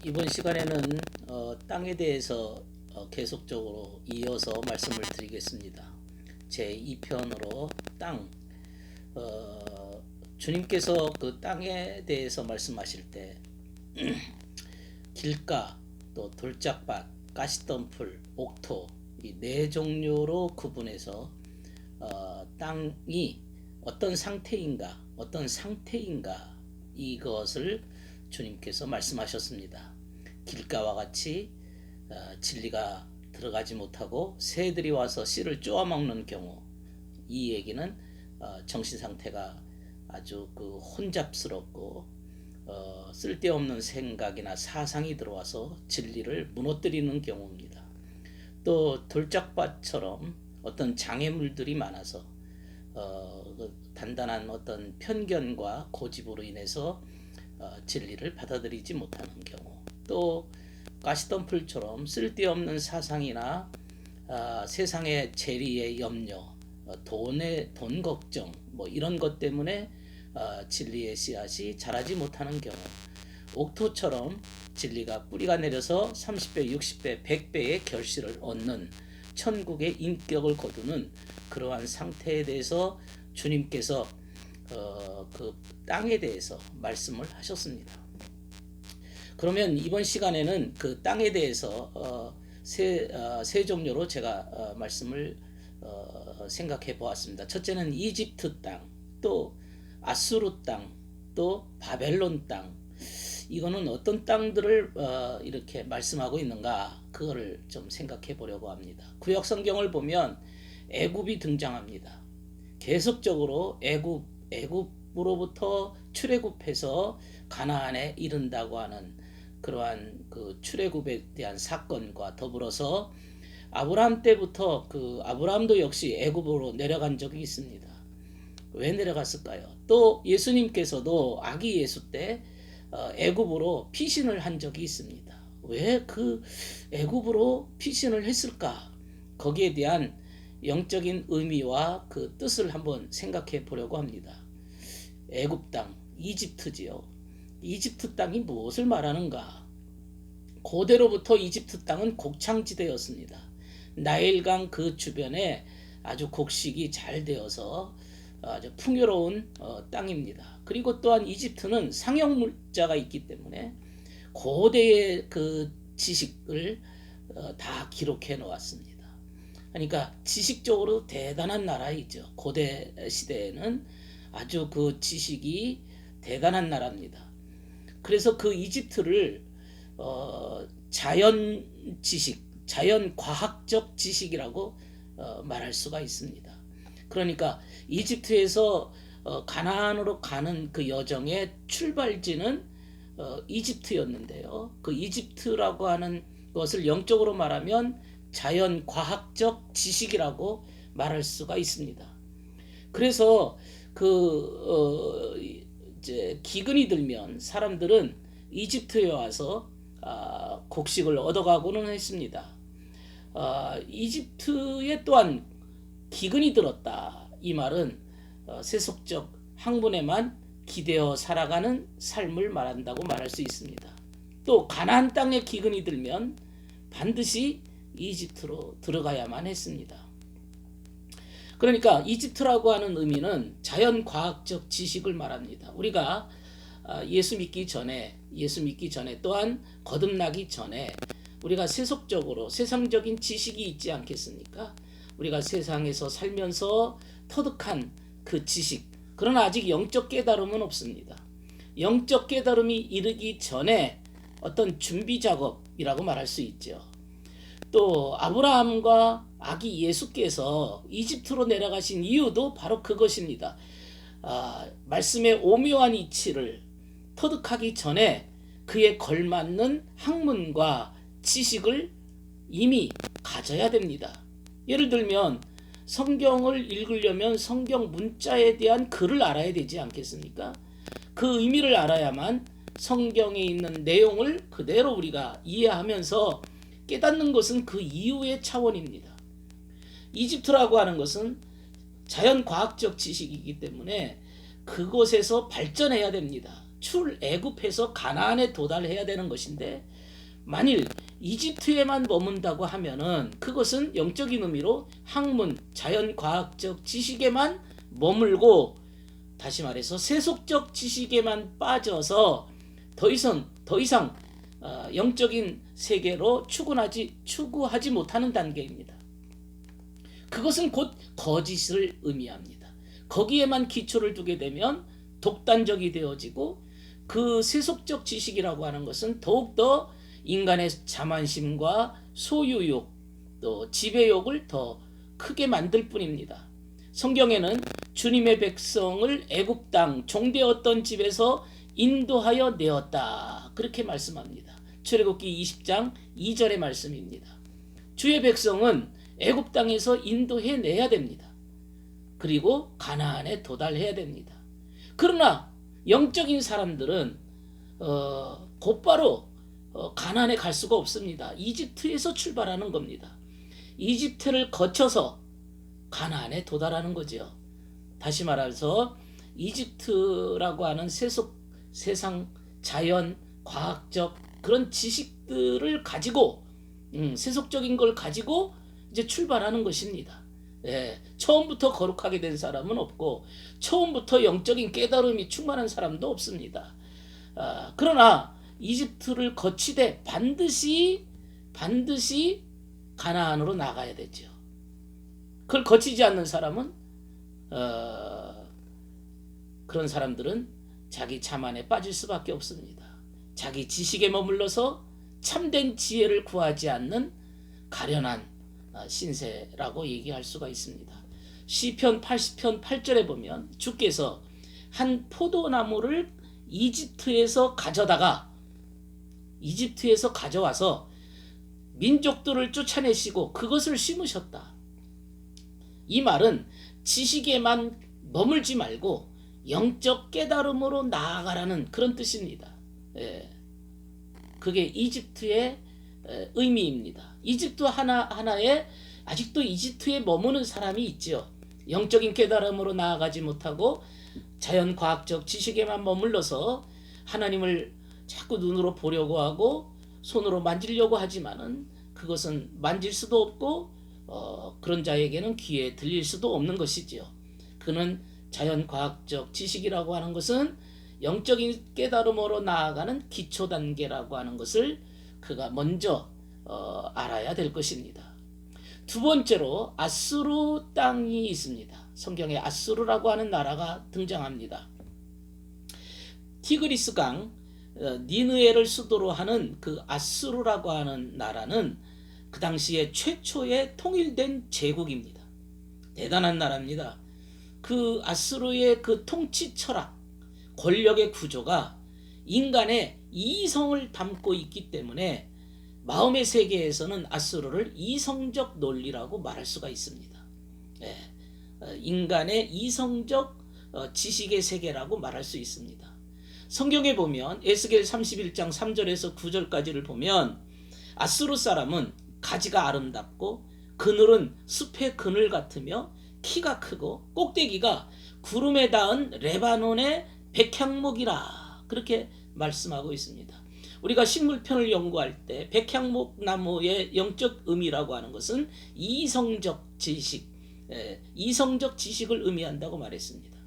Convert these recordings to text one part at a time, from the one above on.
이번 시간에는 땅에 대해서 계속적으로 이어서 말씀을 드리겠습니다. 제 2편으로 땅, 주님께서 그 땅에 대해서 말씀하실 때 길가, 또 돌짝밭, 가시덤불, 옥토 이 네 종류로 구분해서 땅이 어떤 상태인가 이것을 주님께서 말씀하셨습니다. 길가와 같이 진리가 들어가지 못하고 새들이 와서 씨를 쪼아먹는 경우, 이 얘기는 정신 상태가 아주 혼잡스럽고 쓸데없는 생각이나 사상이 들어와서 진리를 무너뜨리는 경우입니다. 또 돌짝밭처럼 어떤 장애물들이 많아서 단단한 어떤 편견과 고집으로 인해서 진리를 받아들이지 못하는 경우, 또 가시덤불처럼 쓸데없는 사상이나 세상의 재리의 염려, 돈 걱정 이런 것 때문에 진리의 씨앗이 자라지 못하는 경우, 옥토처럼 진리가 뿌리가 내려서 30배, 60배, 100배의 결실을 얻는 천국의 인격을 거두는 그러한 상태에 대해서 주님께서 그 땅에 대해서 말씀을 하셨습니다. 그러면 이번 시간에는 그 땅에 대해서 세 종류로 제가 말씀을 생각해 보았습니다. 첫째는 이집트 땅, 또 아수르 땅, 또 바벨론 땅. 이거는 어떤 땅들을 이렇게 말씀하고 있는가, 그거를 좀 생각해 보려고 합니다. 구약 성경을 보면 애굽이 등장합니다. 계속적으로 애굽으로부터 출애굽해서 가나안에 이른다고 하는 그러한 그 출애굽에 대한 사건과 더불어서 아브라함 때부터 아브라함도 역시 애굽으로 내려간 적이 있습니다. 왜 내려갔을까요? 또 예수님께서도 아기 예수 때 애굽으로 피신을 한 적이 있습니다. 왜 애굽으로 피신을 했을까? 거기에 대한 영적인 의미와 그 뜻을 한번 생각해 보려고 합니다. 애굽 땅, 이집트지요. 이집트 땅이 무엇을 말하는가? 고대로부터 이집트 땅은 곡창지대였습니다. 나일강 그 주변에 아주 곡식이 잘 되어서 아주 풍요로운 땅입니다. 그리고 또한 이집트는 상형물자가 있기 때문에 고대의 그 지식을 다 기록해 놓았습니다. 그러니까 지식적으로 대단한 나라이죠. 고대 시대에는 아주 그 지식이 대단한 나라입니다. 그래서 그 이집트를 자연 지식, 자연 과학적 지식이라고 말할 수가 있습니다. 그러니까 이집트에서 가나안으로 가는 그 여정의 출발지는 이집트였는데요. 그 이집트라고 하는 것을 영적으로 말하면 자연 과학적 지식이라고 말할 수가 있습니다. 그래서 이제 기근이 들면 사람들은 이집트에 와서 곡식을 얻어가고는 했습니다. 이집트에 또한 기근이 들었다. 이 말은 세속적 학문에만 기대어 살아가는 삶을 말한다고 말할 수 있습니다. 또 가나안 땅에 기근이 들면 반드시 이집트로 들어가야만 했습니다. 그러니까 이집트라고 하는 의미는 자연과학적 지식을 말합니다. 우리가 예수 믿기 전에 또한 거듭나기 전에 우리가 세상적인 지식이 있지 않겠습니까? 우리가 세상에서 살면서 터득한 그 지식, 그러나 아직 영적 깨달음은 없습니다. 영적 깨달음이 이르기 전에 어떤 준비 작업이라고 말할 수 있죠. 또 아브라함과 아기 예수께서 이집트로 내려가신 이유도 바로 그것입니다. 말씀의 오묘한 이치를 터득하기 전에 그에 걸맞는 학문과 지식을 이미 가져야 됩니다. 예를 들면 성경을 읽으려면 성경 문자에 대한 글을 알아야 되지 않겠습니까? 그 의미를 알아야만 성경에 있는 내용을 그대로 우리가 이해하면서 깨닫는 것은 그 이후의 차원입니다. 이집트라고 하는 것은 자연과학적 지식이기 때문에 그곳에서 발전해야 됩니다. 출애굽해서 가나안에 도달해야 되는 것인데, 만일 이집트에만 머문다고 하면은 그것은 영적인 의미로 학문, 자연과학적 지식에만 머물고, 다시 말해서 세속적 지식에만 빠져서 더 이상 영적인 세계로 추구하지 못하는 단계입니다. 그것은 곧 거짓을 의미합니다. 거기에만 기초를 두게 되면 독단적이 되어지고, 그 세속적 지식이라고 하는 것은 더욱더 인간의 자만심과 소유욕, 또 지배욕을 더 크게 만들 뿐입니다. 성경에는 주님의 백성을 애굽 땅 종되었던 집에서 인도하여 내었다, 그렇게 말씀합니다. 출애굽기 20장 2절의 말씀입니다. 주의 백성은 애굽 땅에서 인도해 내야 됩니다. 그리고 가나안에 도달해야 됩니다. 그러나 영적인 사람들은 곧바로 가나안에 갈 수가 없습니다. 이집트에서 출발하는 겁니다. 이집트를 거쳐서 가나안에 도달하는 거죠. 다시 말해서 이집트라고 하는 세상 자연 과학적 그런 지식들을 가지고, 세속적인 걸 가지고 이제 출발하는 것입니다. 처음부터 거룩하게 된 사람은 없고, 처음부터 영적인 깨달음이 충만한 사람도 없습니다. 그러나 이집트를 거치되 반드시 가나안으로 나가야 되죠. 그걸 거치지 않는 사람은, 그런 사람들은 자기 자만에 빠질 수밖에 없습니다. 자기 지식에 머물러서 참된 지혜를 구하지 않는 가련한 신세라고 얘기할 수가 있습니다. 시편 80편 8절에 보면 주께서 한 포도나무를 이집트에서 가져와서 민족들을 쫓아내시고 그것을 심으셨다. 이 말은 지식에만 머물지 말고 영적 깨달음으로 나아가라는 그런 뜻입니다. 그게 이집트의 의미입니다. 이집트 하나에 아직도 이집트에 머무는 사람이 있죠. 영적인 깨달음으로 나아가지 못하고 자연과학적 지식에만 머물러서 하나님을 자꾸 눈으로 보려고 하고 손으로 만지려고 하지만은 그것은 만질 수도 없고 그런 자에게는 귀에 들릴 수도 없는 것이지요. 그는 자연과학적 지식이라고 하는 것은 영적인 깨달음으로 나아가는 기초 단계라고 하는 것을 그가 먼저 알아야 될 것입니다. 두 번째로 아수르 땅이 있습니다. 성경에 아수르라고 하는 나라가 등장합니다. 티그리스 강 니느웨를 수도로 하는 그 아수르라고 하는 나라는 그 당시에 최초의 통일된 제국입니다. 대단한 나라입니다. 그 아수르의 그 통치 철학, 권력의 구조가 인간의 이성을 담고 있기 때문에 마음의 세계에서는 아수르를 이성적 논리라고 말할 수가 있습니다. 인간의 이성적 지식의 세계라고 말할 수 있습니다. 성경에 보면 에스겔 31장 3절에서 9절까지를 보면 아수르 사람은 가지가 아름답고 그늘은 숲의 그늘 같으며 키가 크고 꼭대기가 구름에 닿은 레바논의 백향목이라, 그렇게 말씀하고 있습니다. 우리가 식물편을 연구할 때 백향목 나무의 영적 의미라고 하는 것은 이성적 지식을 의미한다고 말했습니다.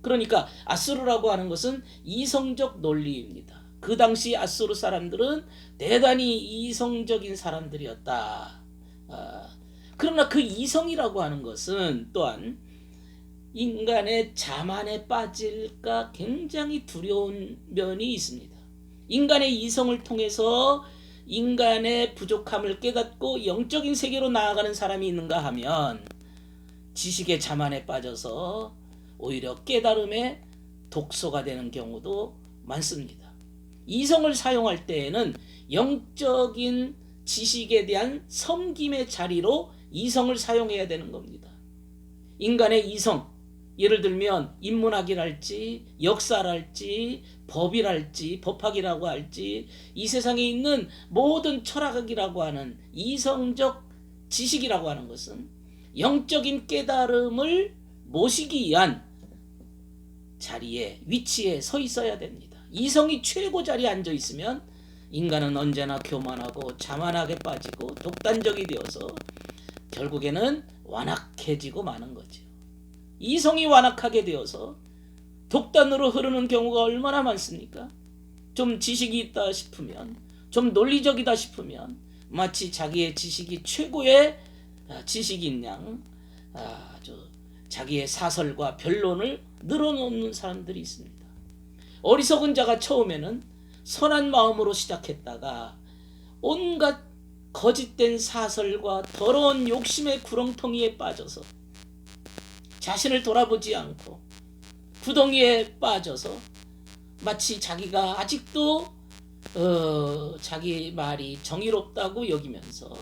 그러니까 아수르라고 하는 것은 이성적 논리입니다. 그 당시 아수르 사람들은 대단히 이성적인 사람들이었다. 그러나 그 이성이라고 하는 것은 또한 인간의 자만에 빠질까 굉장히 두려운 면이 있습니다. 인간의 이성을 통해서 인간의 부족함을 깨닫고 영적인 세계로 나아가는 사람이 있는가 하면 지식의 자만에 빠져서 오히려 깨달음의 독소가 되는 경우도 많습니다. 이성을 사용할 때에는 영적인 지식에 대한 섬김의 자리로 이성을 사용해야 되는 겁니다. 인간의 이성, 예를 들면 인문학이랄지 역사랄지 법이랄지 법학이라고 할지 이 세상에 있는 모든 철학이라고 하는 이성적 지식이라고 하는 것은 영적인 깨달음을 모시기 위한 자리에 위치에 서 있어야 됩니다. 이성이 최고 자리에 앉아 있으면 인간은 언제나 교만하고 자만하게 빠지고 독단적이 되어서 결국에는 완악해지고 마는 거죠. 이성이 완악하게 되어서 독단으로 흐르는 경우가 얼마나 많습니까? 좀 지식이 있다 싶으면, 좀 논리적이다 싶으면 마치 자기의 지식이 최고의 지식인 양 아주 자기의 사설과 변론을 늘어놓는 사람들이 있습니다. 어리석은 자가 처음에는 선한 마음으로 시작했다가 온갖 거짓된 사설과 더러운 욕심의 구렁텅이에 빠져서 자신을 돌아보지 않고 구덩이에 빠져서 마치 자기가 아직도 자기 말이 정의롭다고 여기면서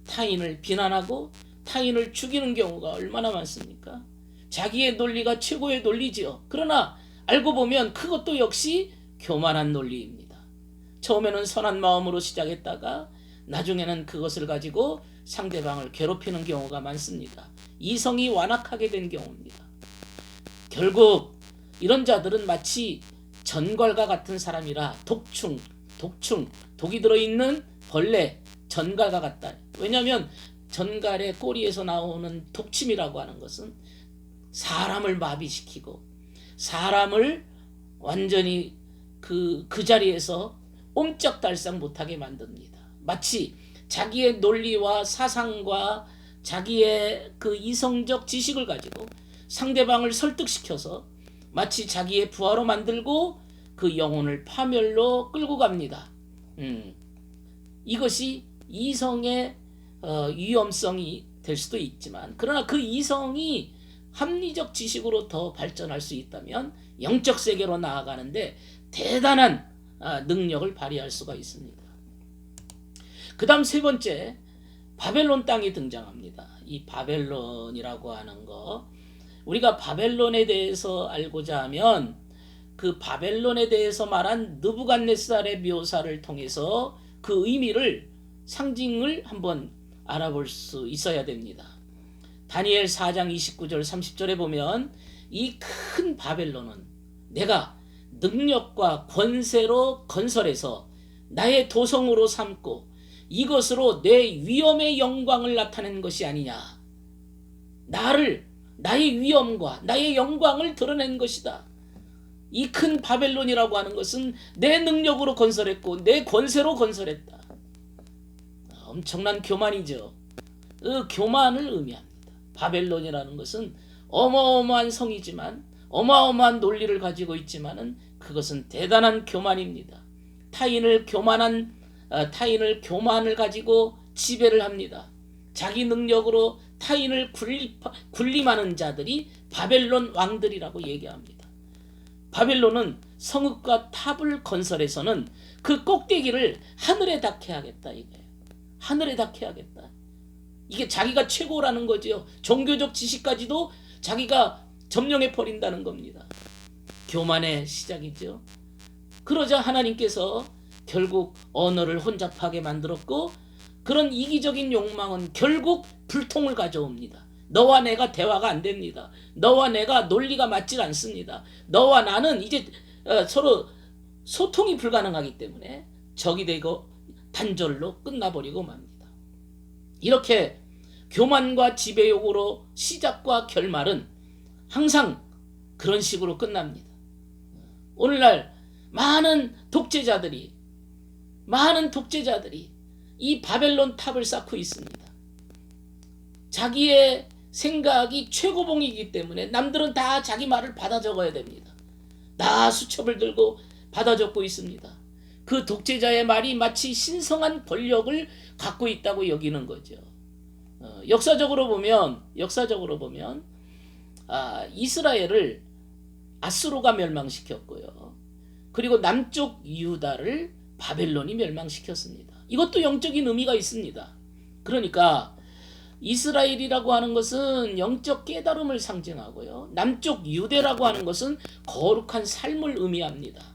타인을 비난하고 타인을 죽이는 경우가 얼마나 많습니까? 자기의 논리가 최고의 논리지요. 그러나 알고 보면 그것도 역시 교만한 논리입니다. 처음에는 선한 마음으로 시작했다가 나중에는 그것을 가지고 상대방을 괴롭히는 경우가 많습니다. 이성이 완악하게 된 경우입니다. 결국 이런 자들은 마치 전갈과 같은 사람이라 독이 들어있는 벌레, 전갈과 같다. 왜냐하면 전갈의 꼬리에서 나오는 독침이라고 하는 것은 사람을 마비시키고 사람을 완전히 그 자리에서 옴짝달싹 못하게 만듭니다. 마치 자기의 논리와 사상과 자기의 그 이성적 지식을 가지고 상대방을 설득시켜서 마치 자기의 부하로 만들고 그 영혼을 파멸로 끌고 갑니다. 이것이 이성의 위험성이 될 수도 있지만, 그러나 그 이성이 합리적 지식으로 더 발전할 수 있다면 영적 세계로 나아가는데 대단한 능력을 발휘할 수가 있습니다. 그 다음 세 번째, 바벨론 땅이 등장합니다. 이 바벨론이라고 하는 거, 우리가 바벨론에 대해서 알고자 하면 그 바벨론에 대해서 말한 느부갓네살의 묘사를 통해서 그 의미를, 상징을 한번 알아볼 수 있어야 됩니다. 다니엘 4장 29절 30절에 보면 이 큰 바벨론은 내가 능력과 권세로 건설해서 나의 도성으로 삼고 이것으로 내 위엄의 영광을 나타낸 것이 아니냐. 나의 위엄과 나의 영광을 드러낸 것이다. 이 큰 바벨론이라고 하는 것은 내 능력으로 건설했고 내 권세로 건설했다. 엄청난 교만이죠. 그 교만을 의미합니다. 바벨론이라는 것은 어마어마한 성이지만, 어마어마한 논리를 가지고 있지만은 그것은 대단한 교만입니다. 타인을 교만을 가지고 지배를 합니다. 자기 능력으로 타인을 군림하는 자들이 바벨론 왕들이라고 얘기합니다. 바벨론은 성읍과 탑을 건설해서는 그 꼭대기를 하늘에 닿게 하겠다 이거예요. 하늘에 닿게 하겠다. 이게 자기가 최고라는 거죠. 종교적 지식까지도 자기가 점령해 버린다는 겁니다. 교만의 시작이죠. 그러자 하나님께서 결국 언어를 혼잡하게 만들었고, 그런 이기적인 욕망은 결국 불통을 가져옵니다. 너와 내가 대화가 안 됩니다. 너와 내가 논리가 맞질 않습니다. 너와 나는 이제 서로 소통이 불가능하기 때문에 적이 되고 단절로 끝나버리고 맙니다. 이렇게 교만과 지배욕으로 시작과 결말은 항상 그런 식으로 끝납니다. 오늘날 많은 독재자들이 이 바벨론 탑을 쌓고 있습니다. 자기의 생각이 최고봉이기 때문에 남들은 다 자기 말을 받아 적어야 됩니다. 다 수첩을 들고 받아 적고 있습니다. 그 독재자의 말이 마치 신성한 권력을 갖고 있다고 여기는 거죠. 역사적으로 보면 이스라엘을 아수르가 멸망시켰고요. 그리고 남쪽 유다를 바벨론이 멸망시켰습니다. 이것도 영적인 의미가 있습니다. 그러니까 이스라엘이라고 하는 것은 영적 깨달음을 상징하고요. 남쪽 유대라고 하는 것은 거룩한 삶을 의미합니다.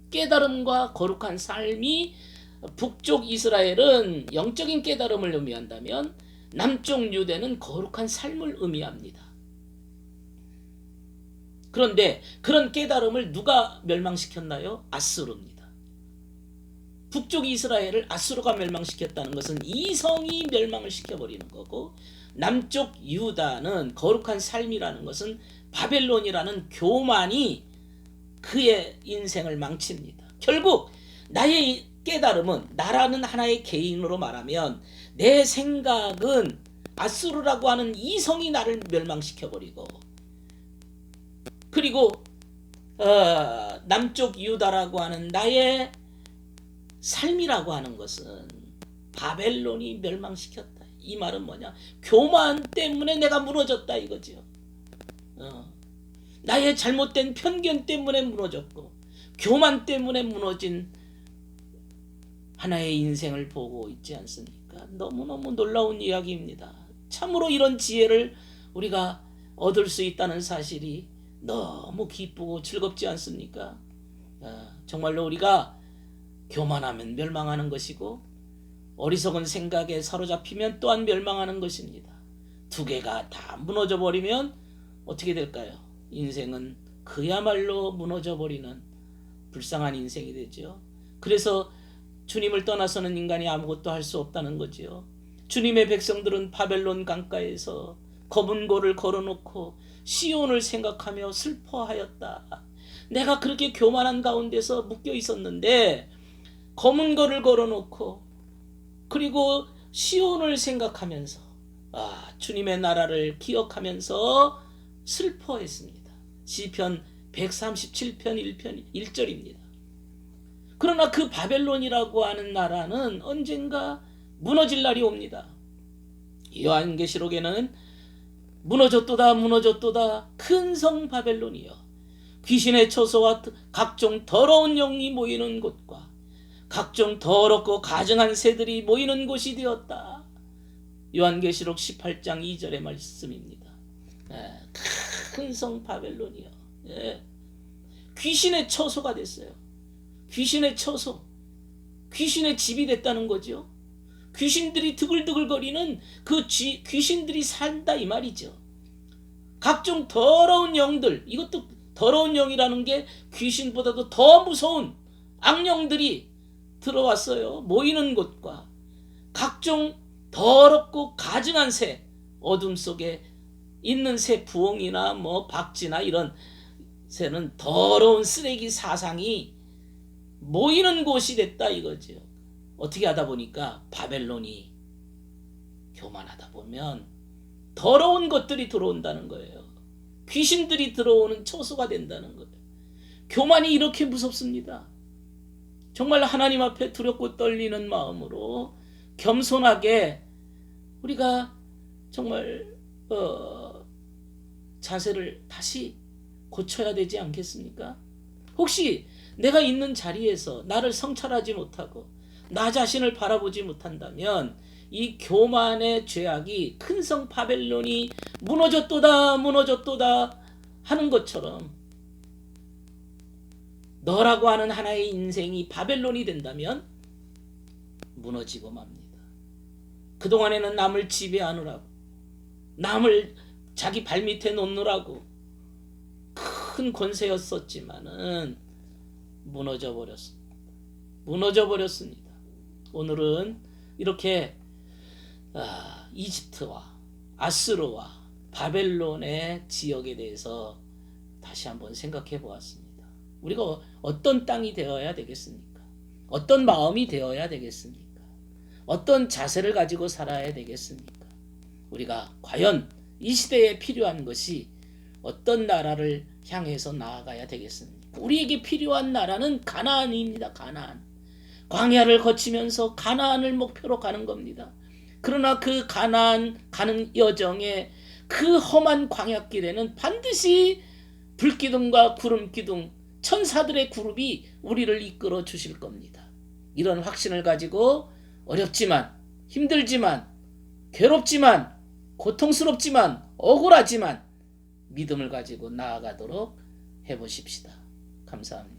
깨달음과 거룩한 삶이, 북쪽 이스라엘은 영적인 깨달음을 의미한다면 남쪽 유대는 거룩한 삶을 의미합니다. 그런데 그런 깨달음을 누가 멸망시켰나요? 아수르입니다. 북쪽 이스라엘을 아수르가 멸망시켰다는 것은 이성이 멸망을 시켜버리는 거고, 남쪽 유다는 거룩한 삶이라는 것은 바벨론이라는 교만이 그의 인생을 망칩니다. 결국 나의 깨달음은, 나라는 하나의 개인으로 말하면 내 생각은 아수르라고 하는 이성이 나를 멸망시켜버리고, 그리고 남쪽 유다라고 하는 나의 삶이라고 하는 것은 바벨론이 멸망시켰다. 이 말은 뭐냐? 교만 때문에 내가 무너졌다 이거죠. 나의 잘못된 편견 때문에 무너졌고, 교만 때문에 무너진 하나의 인생을 보고 있지 않습니까? 너무너무 놀라운 이야기입니다. 참으로 이런 지혜를 우리가 얻을 수 있다는 사실이 너무 기쁘고 즐겁지 않습니까? 정말로 우리가 교만하면 멸망하는 것이고, 어리석은 생각에 사로잡히면 또한 멸망하는 것입니다. 두 개가 다 무너져 버리면 어떻게 될까요? 인생은 그야말로 무너져 버리는 불쌍한 인생이 되죠. 그래서 주님을 떠나서는 인간이 아무것도 할 수 없다는 거지요. 주님의 백성들은 바벨론 강가에서 검은 고를 걸어놓고 시온을 생각하며 슬퍼하였다. 내가 그렇게 교만한 가운데서 묶여 있었는데 검은 고를 걸어놓고, 그리고 시온을 생각하면서 주님의 나라를 기억하면서 슬퍼했습니다. 시편 137편 1절입니다. 그러나 그 바벨론이라고 하는 나라는 언젠가 무너질 날이 옵니다. 요한계시록에는 무너졌도다 무너졌도다 큰 성 바벨론이여, 귀신의 처소와 각종 더러운 영이 모이는 곳과 각종 더럽고 가증한 새들이 모이는 곳이 되었다. 요한계시록 18장 2절의 말씀입니다. 큰 성 바벨론이요. 귀신의 처소가 됐어요. 귀신의 처소, 귀신의 집이 됐다는 거죠. 귀신들이 드글드글거리는 그 귀신들이 산다 이 말이죠. 각종 더러운 영들, 이것도 더러운 영이라는 게 귀신보다도 더 무서운 악령들이 들어왔어요. 모이는 곳과 각종 더럽고 가증한 새, 어둠 속에 있는 새, 부엉이나 박쥐나 이런 새는 더러운 쓰레기 사상이 모이는 곳이 됐다 이거죠. 어떻게 하다 보니까 바벨론이 교만하다 보면 더러운 것들이 들어온다는 거예요. 귀신들이 들어오는 처소가 된다는 거예요. 교만이 이렇게 무섭습니다. 정말 하나님 앞에 두렵고 떨리는 마음으로 겸손하게 우리가 정말 자세를 다시 고쳐야 되지 않겠습니까? 혹시 내가 있는 자리에서 나를 성찰하지 못하고 나 자신을 바라보지 못한다면 이 교만의 죄악이 큰 성 바벨론이 무너졌도다 무너졌도다 하는 것처럼 너라고 하는 하나의 인생이 바벨론이 된다면 무너지고 맙니다. 그동안에는 남을 지배하느라고, 남을 자기 발밑에 놓느라고 큰 권세였었지만은 무너져 버렸습니다. 오늘은 이렇게 이집트와 아수르와 바벨론의 지역에 대해서 다시 한번 생각해 보았습니다. 우리가 어떤 땅이 되어야 되겠습니까? 어떤 마음이 되어야 되겠습니까? 어떤 자세를 가지고 살아야 되겠습니까? 우리가 과연 이 시대에 필요한 것이 어떤 나라를 향해서 나아가야 되겠습니까? 우리에게 필요한 나라는 가나안입니다. 가나안. 광야를 거치면서 가나안을 목표로 가는 겁니다. 그러나 그 가나안 가는 여정에 그 험한 광야길에는 반드시 불기둥과 구름기둥, 천사들의 그룹이 우리를 이끌어 주실 겁니다. 이런 확신을 가지고 어렵지만, 힘들지만, 괴롭지만, 고통스럽지만, 억울하지만 믿음을 가지고 나아가도록 해보십시다. 감사합니다.